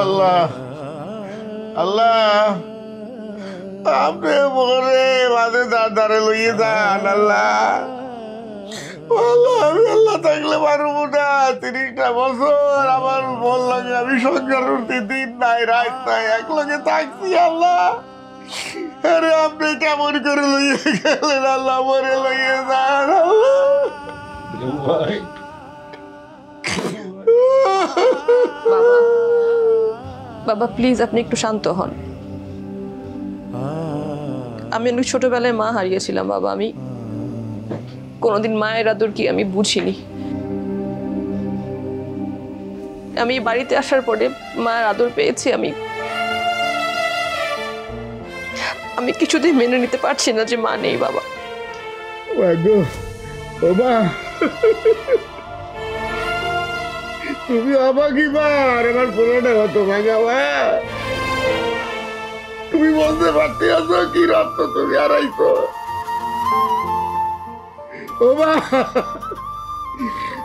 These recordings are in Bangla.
আল্লাহ আল্লাহ, আপনি মরে মাঝে দাঁড়ে লইয়ে যান আল্লাহ। আল্লাহ, আমি আল্লাহ থাকলে পারবো না। 30টা বছর আমার মন লাগে, আমি সংসার করতে দিন নাই রাত নাই, এক লগে থাকছি আল্লাহ। আরে আপনি কেমন করে লইয়ে গেলেন আল্লাহ, মরে লইয়ে যান আল্লাহ। বাবা, বাবা প্লিজ আপনি একটু শান্ত হন। আমি অনেক ছোটবেলায় মা হারিয়েছিলাম বাবা। আমি কোনোদিন মায়ের আদর কি আমি বুঝিনি। আমি বাড়িতে আসার পরে মায়ের আদর পেয়েছি। আমি কিছুতেই মেনে নিতে পারছি না যে মা নেই বাবা। বাবা তুমি আমাকে বার আমার পুরোটা হতো ভাঙাবা। তুমি বলতে পারতে আছো কি রক্ত তুমি হারাইছো। ওবা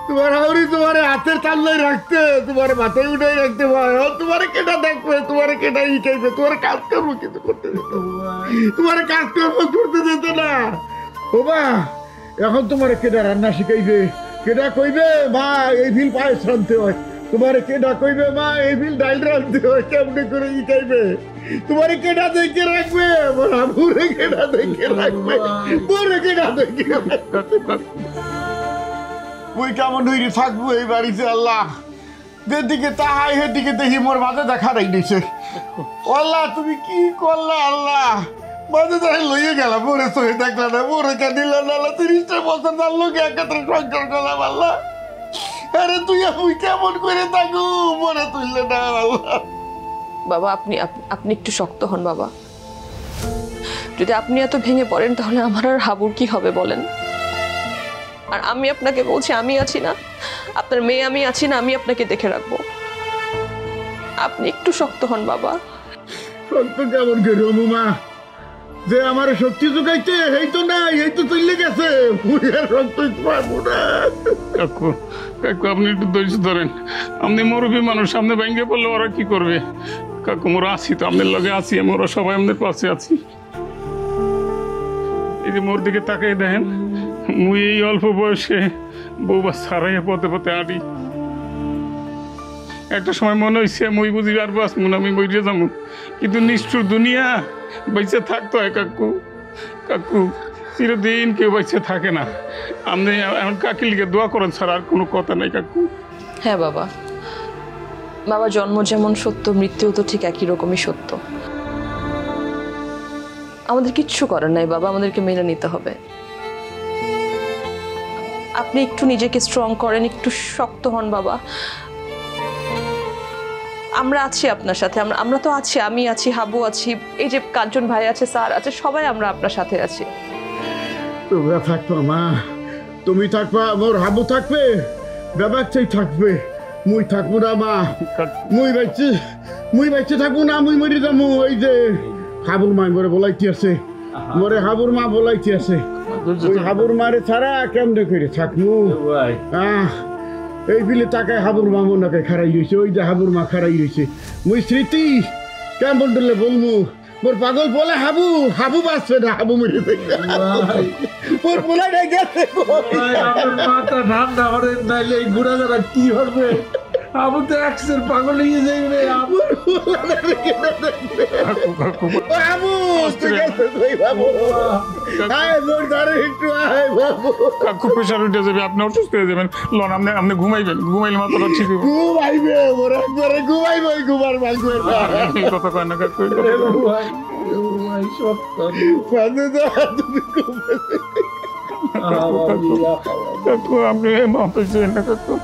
তোমার হাওড়ি তোমার হাতের তাল্লাই রাখতে, তোমার মাথায় উঠাই রাখতে হয়। তোমার কেটা দেখবে, তোমার কেটা শিখাইবে, তোমার কাজকর্ম কিছু করতে যেত, তোমার কাজকর্ম করতে যেত না। ওবা এখন তোমার কেটা রান্না শিখাইবে, কেটা কইবে মা এই ভিল পায়েস রাঁধতে হয়, তোমার কেটা কইবে মা এই ভিল ডাল রাঁধতে হয়, কেমনে করে শিখাইবে। তোমার কেটা দেখে রাখবে, বুড়ে কেটা দেখে রাখবে, বুড়ে কেটা দেখে রাখবে। ওই কেমন হইরে থাকবো এই বাড়িতে আল্লাহ। যেদিকে তাহাই সেদিকে দেখি মোর মাঝে দেখা রাইছে। আল্লাহ তুমি কি করলা আল্লাহ, মাঝে দেখা লইয়ে গেলাম, মোরে সহি দেখলা না, মোরে কে দিল না আল্লাহ। 30টা বছর তার লোক একত্রে সংসার করলাম আল্লাহ। আরে তুই আমি কেমন করে থাকু, মোরে তুললে না আল্লাহ। বাবা আপনি একটু শক্ত হন বাবা। যদি আপনি এত ভেঙে পড়েন তাহলে আমার আর হাবুর কি হবে বলেন। আর আমি আপনাকে বলছি আমি আছি না, আপনার মেয়ে আমি আছি না, আমি আপনাকে দেখে রাখবো। আপনি একটু শক্ত হন বাবা। শক্ত কেমন করে রমুমা, যে আমার শক্তি জোগাইতে এই তো নাই, এই তো চলে গেছে, রক্ত পাবো না। কাকু কাকু আপনি একটু ধৈর্য ধরেন, আপনি মুরব্বী মানুষ, সামনে ভেঙে পড়লে ওরা কি করবে। কাকু মোরা আছি তো, আপনার লগে আছি, আমরা সবাই আমাদের পাশে আছি। এই যে মোর দিকে তাকাই দেখেন, মুই এই অল্প বয়সে বউবা সারাইয়া পথে পথে আড়ি। একটা সময় মনে হয়েছে মুই বুঝি আর বাঁচমু না, আমি মরিয়ে যাবো, কিন্তু নিষ্ঠুর দুনিয়া, বেঁচে থাকতে হয় কাকু। কাকু চিরদিন কেউ বেঁচে থাকে না, আপনি এমন কাকির লিগে দোয়া করেন ছাড়া আর কোনো কথা নাই কাকু। হ্যাঁ বাবা, বাবা জন্ম যেমন সত্য, মৃত্যু তো ঠিক একই রকমই সত্য। আমাদের কিচ্ছু করার নাই বাবা, আমাদেরকে মেনে নিতে হবে। আপনি একটু নিজেকে স্ট্রং করেন, একটু শক্ত হন বাবা। আমরা আছি আপনার সাথে, আমরা তো আছি, আমি আছি, হাবু আছি, এই যে কাঞ্চন ভাই আছে, স্যার আছে, সবাই আমরা আপনার সাথে আছি। তোমরা থাকবা মা, তুমি থাকবা, মোর হাবু থাকবে, বাবাচ্চাই থাকবে, মুই থাকবো না মা। মুই বাইচে থাকবো না, মুই মরি যাবো। ওই যে হাবুর মা মরে বলাইতে আছে, মরে হাবুর মা বলাইতে আছে, ওই হাবুর মারে ছাড়া কেমনে করে থাকবো। এই বিলে টাকায় হাবুর মা মনে খারাই রয়েছে, ওই যে হাবুর মা খারাই রয়েছে। মুই স্মৃতি কেমন বললে বলবো, মোর পাগল বলে হাবু, হাবু বাঁচবে না, হাবু মরে মোর পোলাটাই গেছে। মাথা ঠান্ডা করে নাইলে এই ঘুরা যারা কি হবে, আবু তো একশের পাগল হয়ে যাবে। হাবু কাকু প্রেশার উঠে যাবে, আপনি অসুস্থ হয়ে যাবেন। লন আপনি ঘুমাইবেন, ঘুমাইলে মাথাটা ঠিক হবে। ঘুমাইবে ওরা একবারে ঘুমাইবে, ঘুমার মাইবে এই কথা কয় না কাকু, তুমি কাকু আপনি মাথা ছিলেন না কাকু।